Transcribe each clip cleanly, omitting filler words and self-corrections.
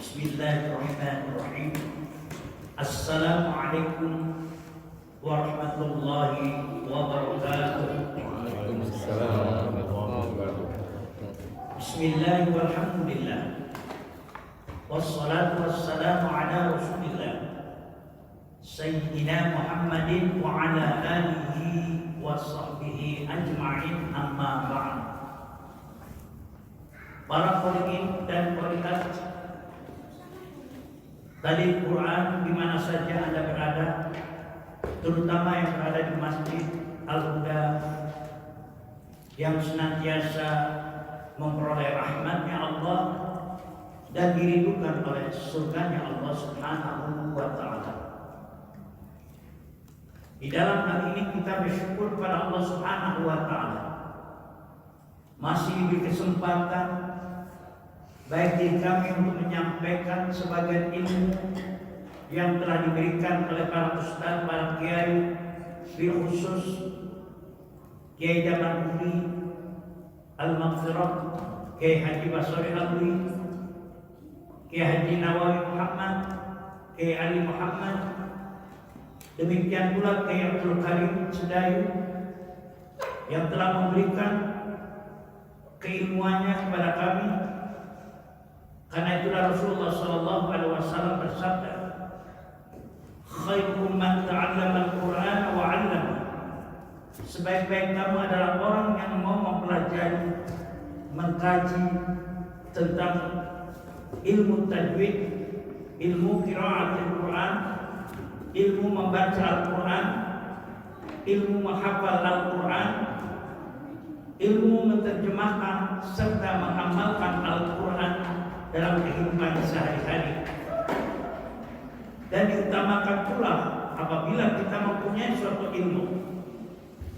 Bismillahirrahmanirrahim. Assalamualaikum warahmatullahi wabarakatuh. Waalaikumsalam warahmatullahi wabarakatuh. Bismillah walhamdulillah. Wassalatu wassalamu ala Rasulillah Sayyidina Muhammadin wa ala alihi wa sahbihi ajma'in, amma ba'd. Para qari'in dan qari'at dari Quran di mana saja Anda berada, terutama yang berada di Masjid Al-Huda yang senantiasa memperoleh rahmatnya Allah dan dirindukan oleh surganya Allah Subhanahu wa ta'ala. Di dalam hal ini kita bersyukur kepada Allah Subhanahu wa ta'ala masih diberi kesempatan baik diri kami untuk menyampaikan sebagian ilmu yang telah diberikan oleh para ustaz, para kiai, bil khusus Kiai Jamal Budi Al-Maghfirah, Kiai Haji Basri Alwi, Kiai Haji Nawawi Muhammad, Kiai Ali Muhammad, demikian pula Kiai Abdul Karim Sedayu yang telah memberikan keilmuannya kepada kami. Karena itulah Rasulullah SAW bersabda, khairukum man ta'allama al-Qur'an wa 'allama. Sebaik-baik kamu adalah orang yang mau mempelajari, mengkaji tentang ilmu tajwid, ilmu qiraat al-Qur'an, ilmu membaca Al-Qur'an, ilmu menghafal Al-Qur'an, ilmu menerjemahkan serta mengamalkan Al-Qur'an dalam kehidupan sehari-hari. Dan diutamakan pula apabila kita mempunyai suatu ilmu,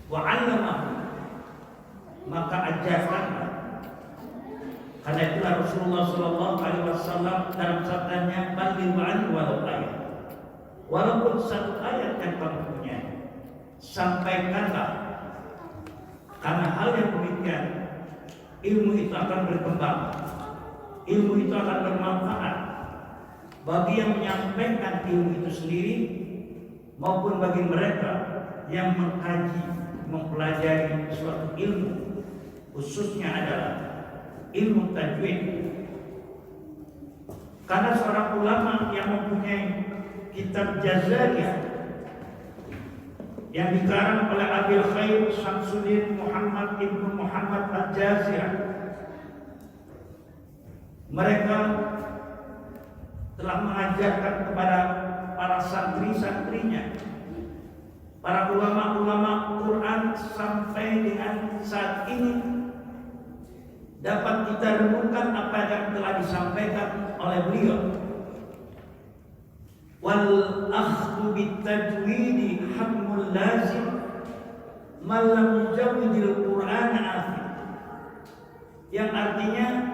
wa'allamahu, maka ajarkanlah. Karena itulah Rasulullah SAW dalam sabdanya, baligh anni walau ayat, walaupun satu ayat yang kamu punya, sampaikanlah. Karena hal yang demikian, ilmu itu akan berkembang, ilmu itu akan bermanfaat bagi yang menyampaikan ilmu itu sendiri maupun bagi mereka yang mengkaji, mempelajari suatu ilmu, khususnya adalah ilmu tajwid. Karena seorang ulama yang mempunyai kitab Jazariyah yang dikarang oleh Abil Khair Syamsuddin Muhammad ibnu Muhammad Al-Jazirah, mereka telah mengajarkan kepada para santri-santrinya, para ulama-ulama Quran, sampai dengan saat ini dapat kita renungkan apa yang telah disampaikan oleh beliau. Wal akhdhu bit tajwidi hammul lazim man lam yujawwidil Qur'ana afid, yang artinya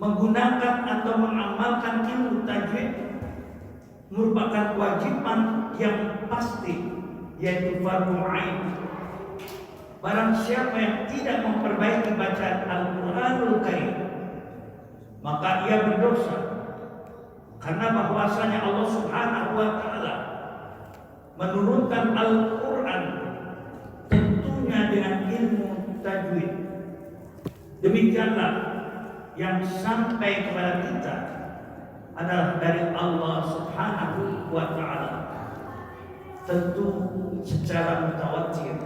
menggunakan atau mengamalkan ilmu tajwid merupakan kewajiban yang pasti, yaitu fardu ain. Barang siapa yang tidak memperbaiki bacaan Al-Qur'anul Karim, maka ia berdosa. Karena bahwasanya Allah Subhanahu wa ta'ala menurunkan Al-Qur'an tentunya dengan ilmu tajwid. Demikianlah yang sampai kepada kita adalah dari Allah Subhanahu wa ta'ala, tentu secara mutawatir.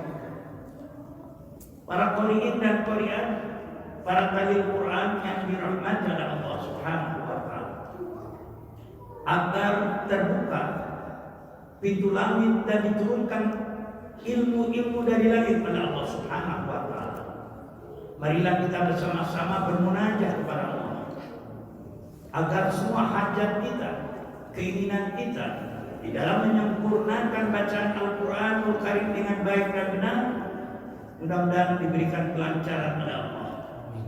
Para qari'in dan qari'at, para talil Quran yang dirahmati oleh Allah Subhanahu wa ta'ala, agar terbuka pintu langit dan diturunkan ilmu-ilmu dari langit oleh Allah Subhanahu wa ta'ala. Marilah kita bersama-sama bermunajat kepada Allah agar semua hajat kita, keinginan kita di dalam menyempurnakan bacaan Al-Qur'anul Karim dengan baik dan benar, mudah-mudahan diberikan kelancaran oleh Allah.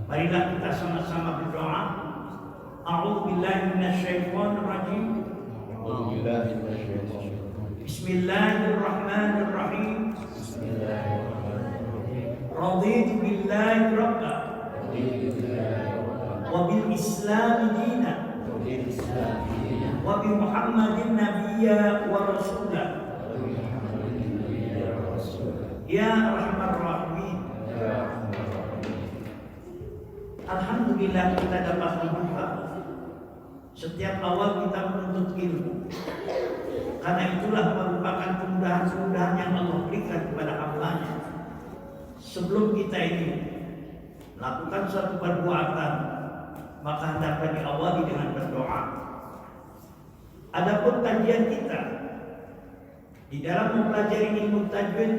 Marilah kita sama-sama berdoa. A'udzubillahi minasyaitonir rajim. Bismillahirrahmanirrahim. Raditu billahi rabba wa bil Islam dina wa bi Muhammadin nabiyya wa rasula ya arhamar rahimin. Alhamdulillah kita dapat membuka setiap awal kita menuntut ilmu. Karena itulah merupakan kemudahan-kemudahan yang Allah berikan kepada hamba-Nya. Sebelum kita ini melakukan suatu perbuatan, maka hendaknya diawali dengan berdoa. Adapun kajian kita di dalam mempelajari ilmu tajwid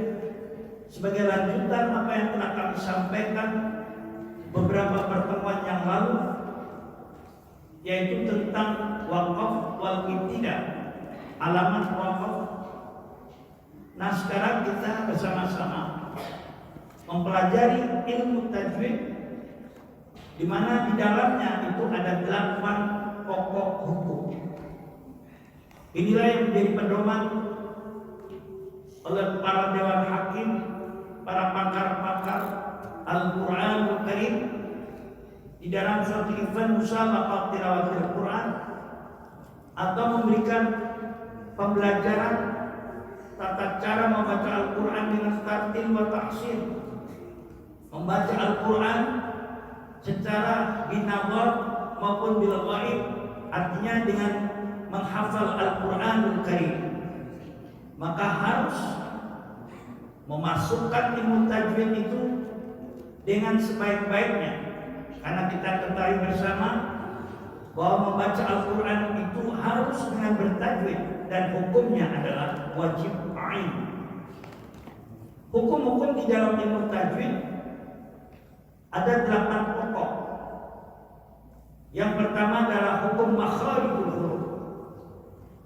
sebagai lanjutan apa yang telah kami sampaikan beberapa pertemuan yang lalu, yaitu tentang waqaf wal ibtida, alamat waqaf. Nah, sekarang kita bersama-sama mempelajari ilmu tajwid, di mana di dalamnya itu ada 8 pokok hukum. Inilah yang menjadi pedoman oleh para dewan hakim, para pakar-pakar Al-Quranul Karim di dalam suatu event musabaqah tilawatil Quran, atau memberikan pembelajaran tata cara membaca Al-Quran dengan tartil wa tahsin, membaca Al-Quran secara binawar maupun bil ghaib, artinya dengan menghafal Al-Quranul Karim. Maka harus memasukkan ilmu tajwid itu dengan sebaik-baiknya, karena kita ketahui bersama bahwa membaca Al-Quran itu harus dengan bertajwid dan hukumnya adalah wajib ain. Hukum-hukum di dalam ilmu tajwid ada 8 pokok. Yang pertama adalah hukum makharijul huruf.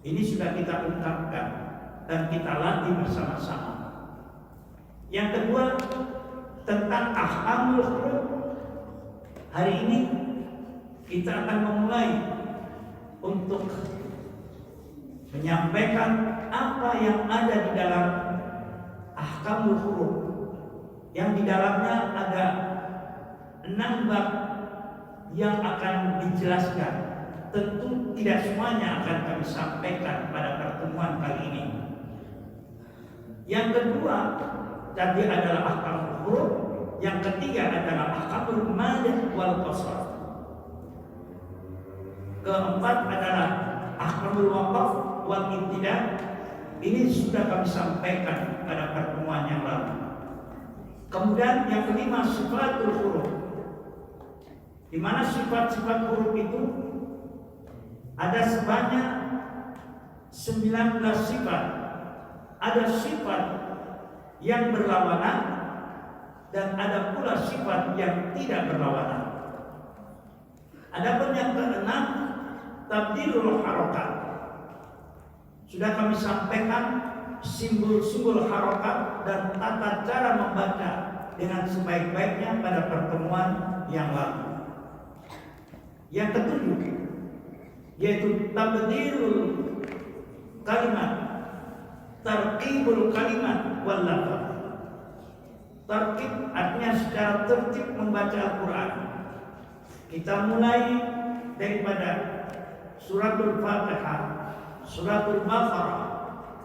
Ini sudah kita ungkapkan dan kita latih bersama-sama. Yang kedua tentang ahkamul huruf. Hari ini kita akan memulai untuk menyampaikan apa yang ada di dalam ahkamul huruf, yang di dalamnya ada 6 bab yang akan dijelaskan. Tentu tidak semuanya akan kami sampaikan pada pertemuan kali ini. Yang kedua tadi adalah ahkamul huruf, yang ketiga adalah ahkamul madah wal qasr. Keempat adalah ahkamul waqaf wal ibtida. Ini sudah kami sampaikan pada pertemuan yang lalu. Kemudian yang kelima sifatul huruf, di mana sifat-sifat huruf itu ada sebanyak 19 sifat. Ada sifat yang berlawanan dan ada pula sifat yang tidak berlawanan. Adapun yang keenam, tabdilul harakat. Sudah kami sampaikan simbol-simbol harakat dan tata cara membaca dengan sebaik-baiknya pada pertemuan yang lalu. Yang ketujuh, yaitu tabdilul kalimat, tartibul kalimat wal lafaz. Tartib artinya secara tertib membaca Al-Quran. Kita mulai daripada suratul Fatihah, suratul Baqarah,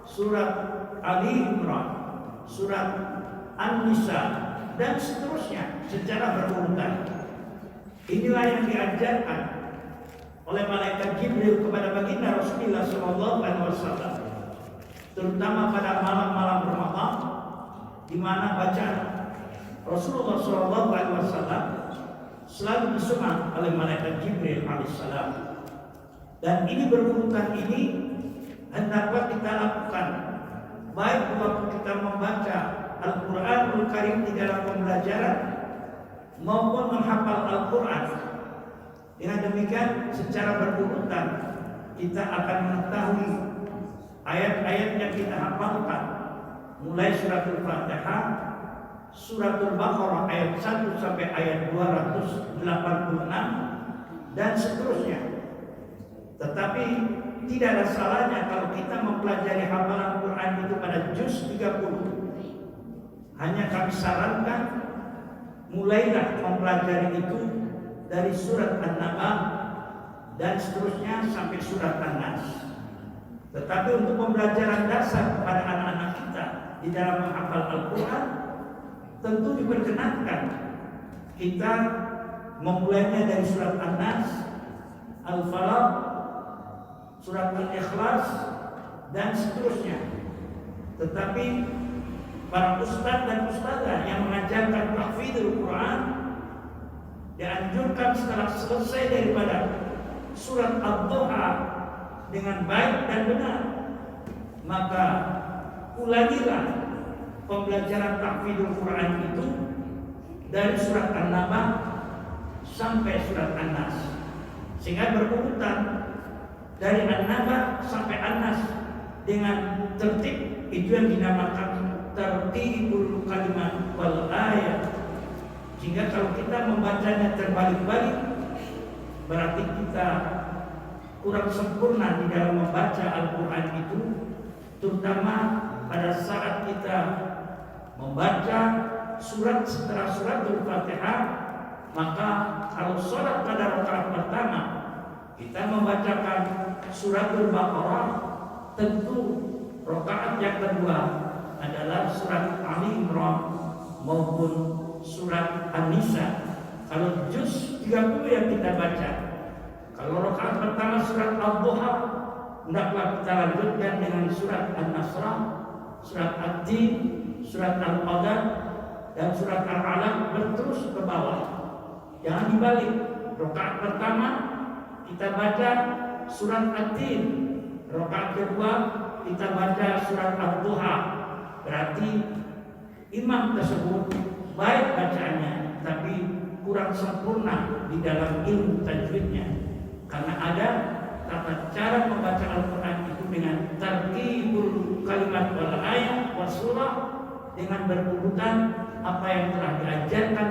surat Ali Imran, surat An-Nisa, dan seterusnya secara berurutan. Inilah yang diajarkan oleh malaikat Jibril kepada baginda Rasulullah SAW, terutama pada malam-malam Ramadan, di mana bacaan Rasulullah SAW selalu disemang oleh malaikat Jibril alaihissalam. Dan ini berurutan, ini hendaklah kita lakukan baik waktu kita membaca Al-Quranul Karim di dalam pembelajaran maupun menghafal Al-Quran. Dengan demikian secara berurutan kita akan mengetahui ayat-ayat yang kita hafalkan, mulai suratul Fatihah, suratul Baqarah ayat 1 sampai ayat 286 dan seterusnya. Tetapi tidak ada salahnya kalau kita mempelajari hafalan Quran itu pada juz 30. Hanya kami sarankan mulailah mempelajari itu dari surat An-Naba dan seterusnya sampai surat An-Nas. Tetapi untuk pembelajaran dasar kepada anak-anak kita di dalam menghafal Al-Quran, tentu diperkenankan kita memulainya dari surat An-Nas, Al-Falaq, surat Al-Ikhlas, dan seterusnya. Tetapi para ustaz dan ustazah yang mengajarkan tahfidzul Quran dianjurkan setelah selesai daripada surat Ad-Duha dengan baik dan benar, maka ulangilah pembelajaran tahfidzul Quran itu dari surat An-Naba sampai surat An-Nas, sehingga berurutan dari An-Naba sampai An-Nas dengan tertib. Itu yang dinamakan tertibul kalimat wal ayat. Sehingga kalau kita membacanya terbalik-balik, berarti kita kurang sempurna di dalam membaca Al-Quran itu, terutama pada saat kita membaca surat setelah suratul Fatihah. Maka kalau sholat pada rakaat pertama kita membacakan suratul Baqarah, tentu rakaat yang kedua adalah surat Ali Imran maupun surat An-Nisa. Kalau juz 30 yang kita baca, kalau rakaat pertama surat Al-Duha, hendaklah kita lanjutkan dengan surat An-Nasr, surat Ad-Din, surat Al-Qadar, dan surat Al-Alaq, berterus ke bawah. Jangan dibalik. Rakaat pertama kita baca surat Ad-Din, rakaat kedua kita baca surat Al-Duha. Berarti imam tersebut baik bacaannya, tapi kurang sempurna di dalam ilmu tajwidnya, karena ada tata cara membaca Al-Quran itu dengan tartibul kalimat wal ayat was surah, dengan berurutan apa yang telah diajarkan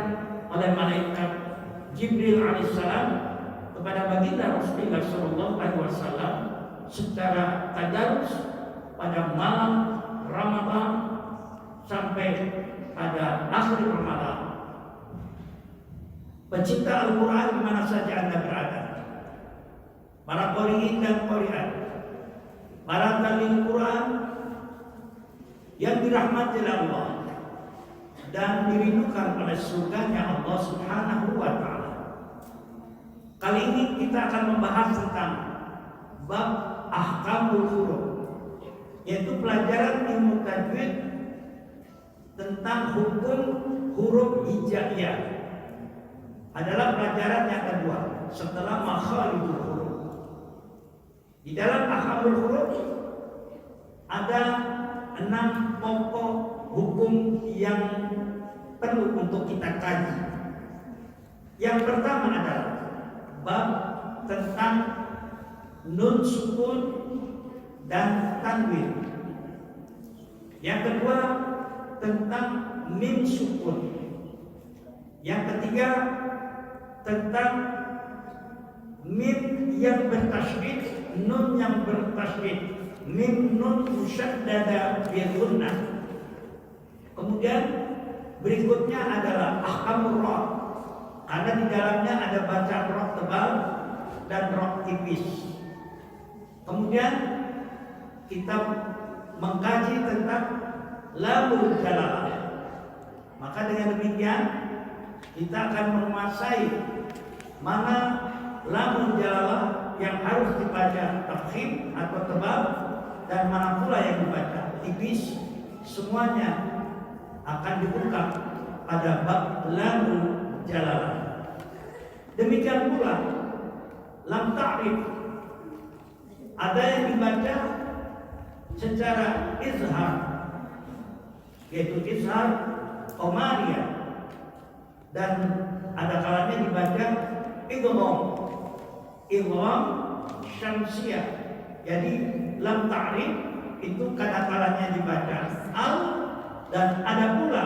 oleh malaikat Jibril alaihissalam kepada baginda Rasulullah SAW secara tadarus pada malam Ramadan sampai pada akhir Ramadan. Pecinta Al-Quran di mana saja Anda berada, para qori'in dan qori'at, para talil Quran yang dirahmati Allah dan dirindukan oleh surganya Allah Subhanahu wa Ta'ala. Kali ini kita akan membahas tentang bab ahkamul huruf, yaitu pelajaran ilmu tajwid tentang hukum huruf hijaiyah. Adalah pelajaran yang kedua setelah makharijul huruf. Di dalam ahkamul huruf ada 6 pokok hukum yang perlu untuk kita kaji. Yang pertama adalah bab tentang nun sukun dan tanwin. Yang kedua tentang mim sukun. Yang ketiga tentang mim yang bertasydid, nun yang bertasydid, mim nun musyaddada bi gunnah. Kemudian berikutnya adalah ahkamur ra, karena di dalamnya ada bacaan ra tebal dan ra tipis. Kemudian kita mengkaji tentang lamul jalalah. Maka dengan demikian kita akan menguasai mana lamul jalalah yang harus dibaca tafkhim atau tebal dan mana pula yang dibaca tipis. Semuanya akan dibuka pada bab lamul jalalah. Demikian pula lam ta'rif, ada yang dibaca secara izhar, yaitu izhar qamariyah, dan ada kalanya dibaca idgham syamsiyah. Jadi lam ta'rif itu kadang-kalanya dibaca al, dan ada pula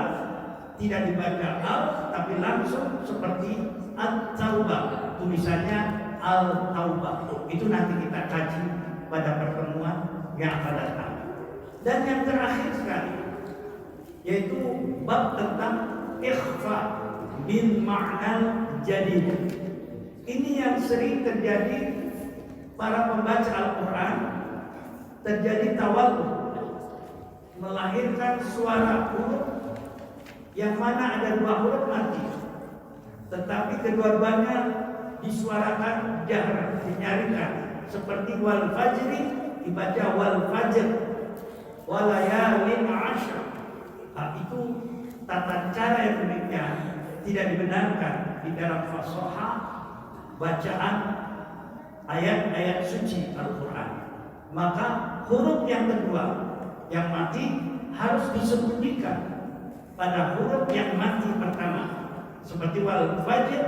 tidak dibaca al tapi langsung seperti at-taubah, tulisannya al-taubah. Itu nanti kita kaji pada pertemuan yang akan datang. Dan yang terakhir sekali yaitu bab tentang ikhfa bil ma'nal jadid. Ini yang sering terjadi para pembaca Al-Quran terjadi tawalud, melahirkan suara huruf yang mana ada 2 huruf mati, tetapi kedua-duanya disuarakan jahran, dinyarikan, seperti wal fajri dibaca wal fajr, walayalin ashr. Itu tata cara yang demikian tidak dibenarkan di dalam fasahah bacaan ayat-ayat suci Al-Quran. Maka huruf yang kedua yang mati harus disembunyikan pada huruf yang mati pertama, seperti wal fajr,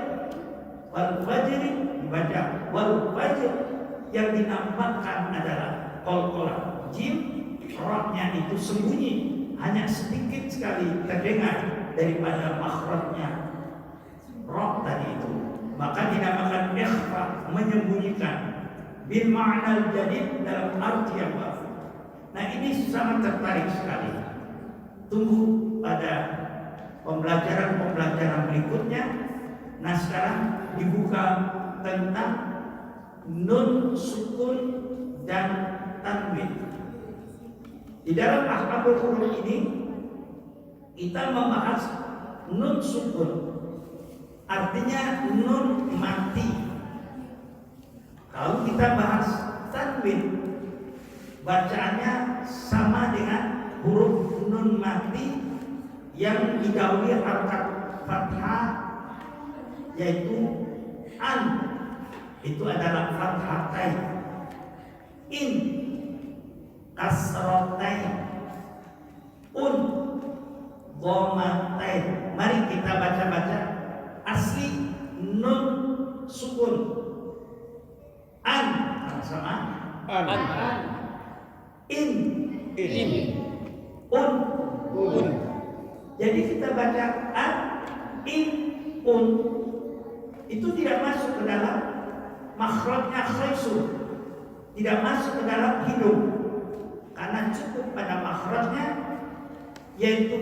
wal fajri dibaca wal fajr, yang dinampakkan adalah qalqalah jim, rohnya itu sembunyi, hanya sedikit sekali terdengar daripada makhrajnya roh tadi itu, maka dinamakan ikhfa, menyembunyikan, bil ma'nal jadid, dalam arti yang baru. Nah, ini sangat tertarik sekali. Tunggu pada pembelajaran berikutnya. Nah, sekarang dibuka tentang nun sukun dan tanwin. Di dalam ahkamul huruf ini kita membahas nun sukun, artinya nun mati. Kalau kita bahas tanwin, bacaannya sama dengan huruf nun mati yang didahului harokat fathah, yaitu an, itu adalah fathatain, in kasrotain, un dhammatain. Mari kita baca-baca asli nun sukun an, sama An. in un. Jadi kita baca an, in, un, itu tidak masuk ke dalam makhrajnya khaisun, tidak masuk ke dalam hidung, karena cukup pada makhrajnya, yaitu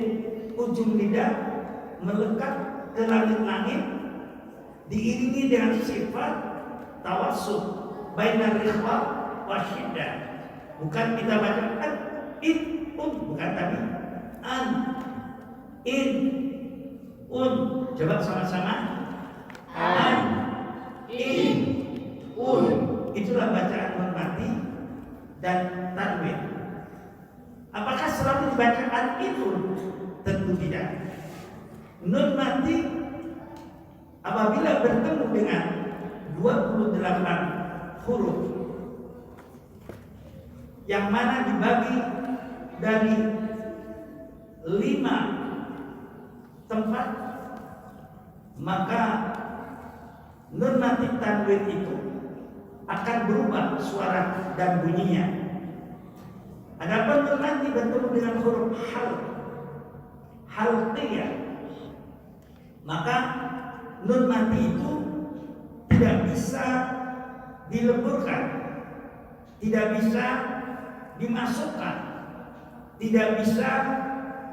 ujung lidah melekat ke langit-langit, diiringi dengan sifat tawassut bainar rifa wa syiddah. Bukan kita baca an, in, un, bukan, tapi an, in, un. Coba sama-sama. An, in, un. Itulah bacaan nun mati dan tanwin. Apakah selalu dibaca an, in, un? Tentu tidak. Nun mati apabila bertemu dengan 28 huruf yang mana dibagi dari 5 tempat, maka nun mati tanwin itu akan berubah suara dan bunyinya. Adapun nun mati bertemu dengan huruf halqiyah, maka nun mati itu tidak bisa dileburkan, tidak bisa dimasukkan, tidak bisa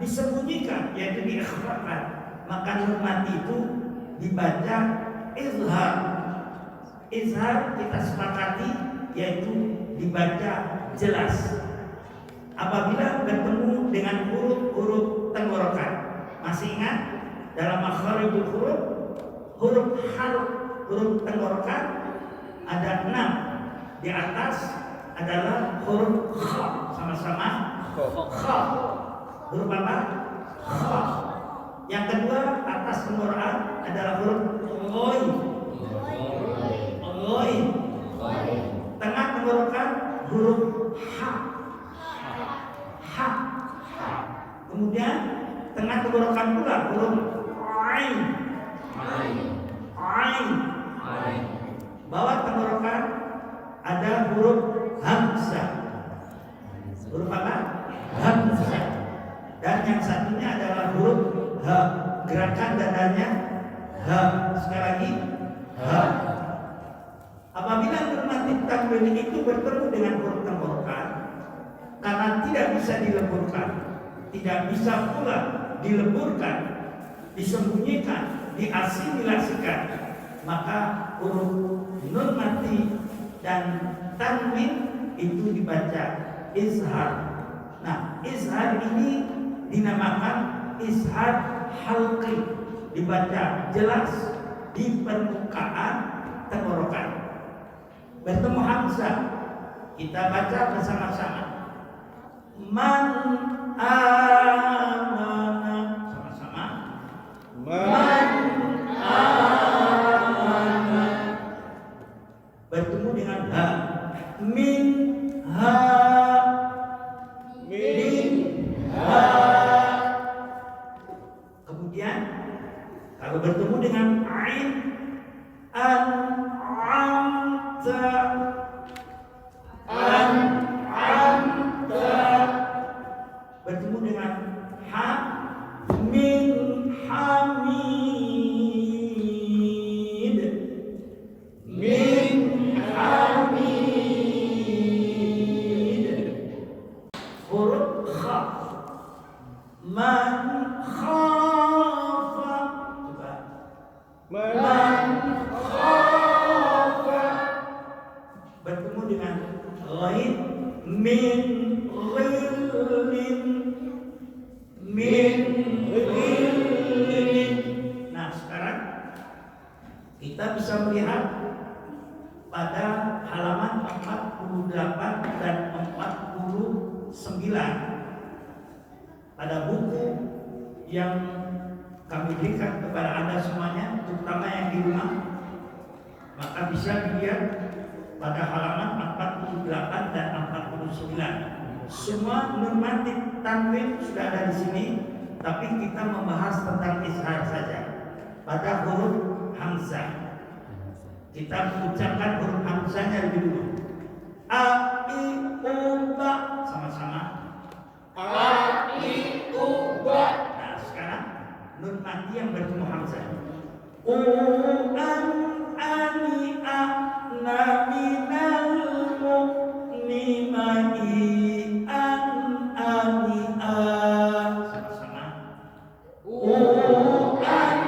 disembunyikan, yaitu diikhfakan. Maka nun mati itu dibaca izhar. Izhar kita sepakati yaitu dibaca jelas apabila bertemu dengan huruf-huruf tenggorokan. Masih ingat dalam makharijul huruf, huruf huruf tenggorokan ada 6. Di atas adalah huruf kha, sama-sama kha. Huruf apa? Kha. Yang kedua atas tenggorokan adalah huruf ghoin. Tengah tenggorokan huruf ha. Kemudian tengah tenggorokan pula huruf ain. Bawah tenggorokan ada huruf hamzah. Huruf apa? Hamzah. Dan yang satunya adalah huruf ha. Gerakan dadanya ha. Sekali lagi ha. Apabila nun mati tanwin itu bertemu dengan huruf tenggorokan, karena tidak bisa dileburkan, tidak bisa pula dileburkan, disembunyikan, diasimilasikan, maka huruf nun mati dan tanwin itu dibaca izhar. Nah, izhar ini dinamakan izhar halqi, dibaca jelas di permukaan tenggorokan. Bertemu hamzah, kita baca bersama-sama. Man amana, sama-sama. Man amana. Bertemu dengan ha. Min ha. Min ha. Kemudian kalau bertemu dengan ain, an'amta, an'amta. Bertemu dengan ha, min hamid, min hamid. Huruf kha, man khafa. Coba. Man khafa. Bertemu dengan ghain, min ghillin, min ghillin. Nah, sekarang kita bisa melihat pada halaman 48 dan 49 pada buku yang kami berikan kepada Anda semuanya, terutama yang di rumah, maka bisa dilihat pada halaman 48 dan 49. Semua normatif tanwin sudah ada di sini, tapi kita membahas tentang izhar saja pada huruf hamzah. Kita mengucapkan huruf hamzahnya lebih dulu. A, I, U, Ba, sama-sama. A, I, U, Ba. Nah, sekarang nun mati yang bertemu hamzah. U, an, ani, a, na, minal, mu, ni, ma, i, an, ani, a. Sama-sama. U, an,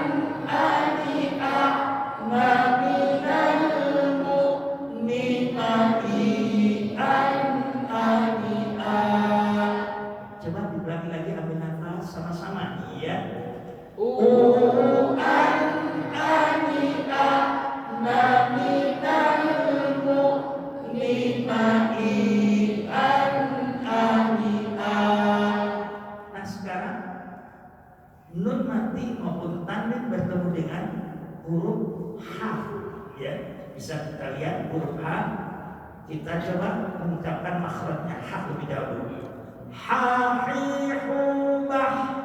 ani, a, na, minal, mu, ni, ma, i, an, ani, a. Coba diulangi lagi, ambil nafas sama-sama. Iya. An, ani, a, na, minal, mu, ni, ma, i, an, ani, a. Nah, sekarang nun mati maupun tanwin bertemu dengan huruf H, ya. Bisa kita lihat huruf H. Kita coba mengucapkan makhrajnya H lebih dahulu. Ha, hi, hu, bah.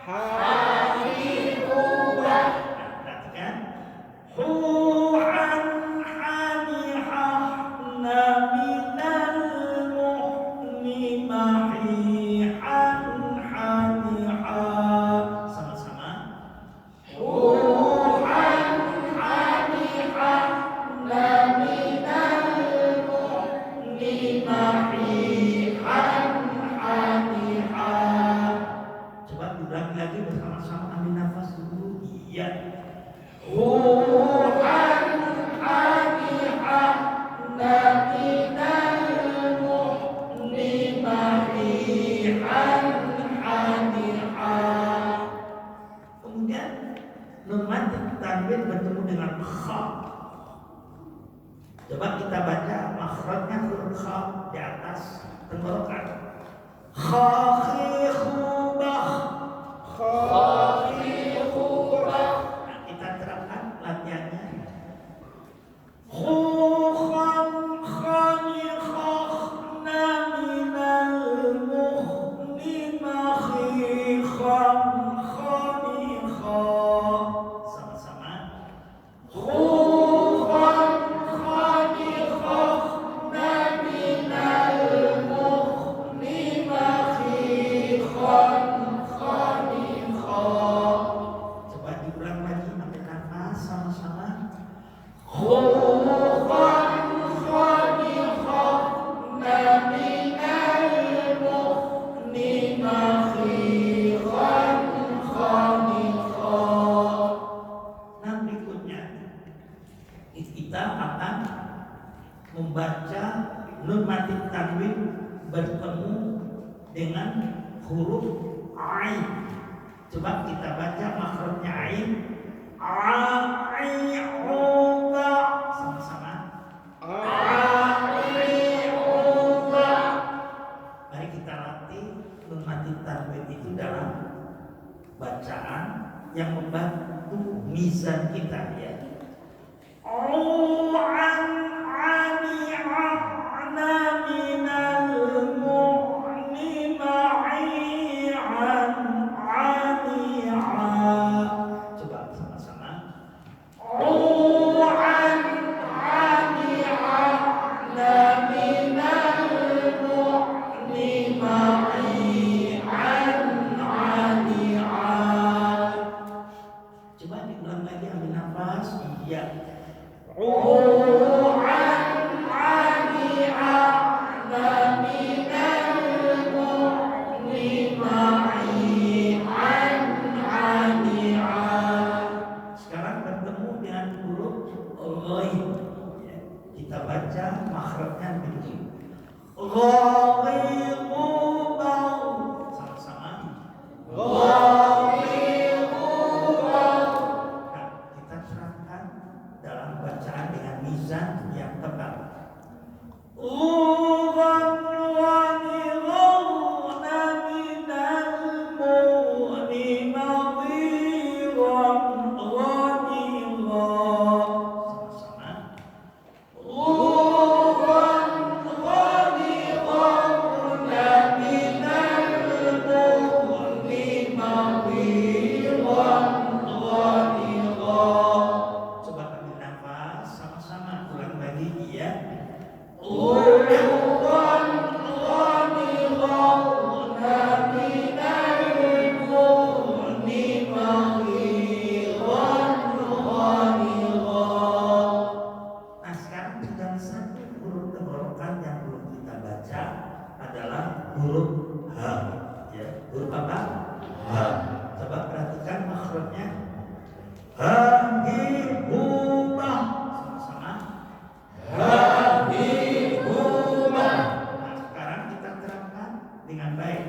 Ha, hi, hu, bah. Nah, perhatikan. Hu, an, hani, ha, na, minal, mu, ni, ma, hi, an, hani, ha. Sama-sama. Hu, an, hani, ha, na, minal, mu, ni, ma, hi, an, hani, ha. Coba diulangi lagi bersama-sama, ambil nafas dulu. Iya. Hu, an, hani, ha, na, minal, mu, ni, ma, hi, an, hani, ha. Kemudian nun mati tanwin bertemu dengan kha. Coba kita baca makhrajnya huruf kha di atas tenggorokan. Kha, khi, khu, bah. Kha, khi, khu, bah. Nah, kita terapkan latihannya. Khu, khan, khani, khakh, na, minal, mukh, ni, ma, khi, khan, khani, kha. Sama-sama. Khu, khan, khani, khakh, na, minal, mukh, ni, ma, khi, khan, khani, kha. membaca nun mati tanwin bertemu dengan huruf ain. Coba kita baca makhrajnya ain. Ai'uba, sama-sama. Ai'uba. Mari kita latih nun mati tanwin itu dalam bacaan yang membantu mizan kita ya. Coba sama-sama. Coba diulang lagi, ambil nafas. Iya. Sekarang bertemu dengan huruf ghaib. Ya, kita baca makhrajnya begini. Ghaibubau. Sama-sama. Kita serahkan dalam bacaan dengan mizan yang tepat. Coba ambil nafas sama-sama, ulang lagi ya. Nah sekarang tinggal satu huruf tenggorokan yang belum kita baca adalah huruf H. Ya, huruf apa? H. Coba perhatikan makhrajnya. Habibumah, sama-sama. Habibumah. Nah sekarang kita terangkan dengan baik.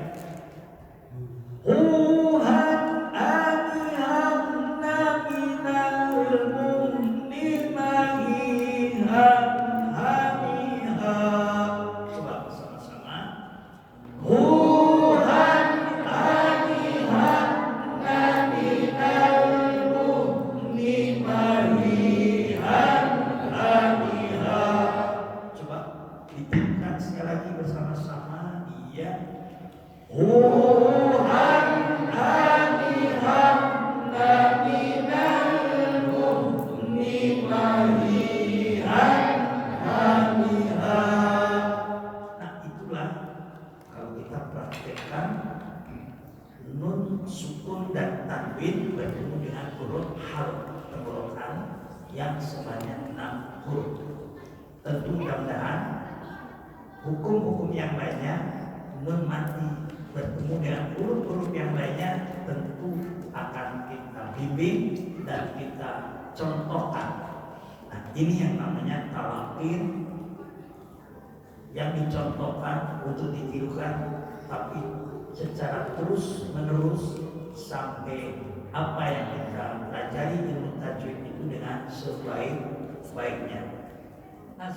Huhan anihamna minal mu'nimahihan hamiha. Coba sama-sama. Huhan anihamna minal mu'nimahihan hamiha. Coba ditiupkan sekali lagi bersama-sama. Iya. Huhan anihamna minal mu'nimahihan hamiha. Nah itulah kalau kita praktekkan nun sukun dan tanwin bertemu dengan huruf harf tenggorokan yang sebanyak 6 huruf. Tentu mudah-mudahan hukum-hukum yang lainnya nun mati bertemu dengan huruf-huruf yang lainnya tentu akan kita bimbing dan kita contohkan. Nah ini yang namanya talaqin, yang dicontohkan untuk ditirukan tapi secara terus menerus sampai apa yang kita pelajari ilmu tajwid itu dengan sebaik-baiknya. Nah,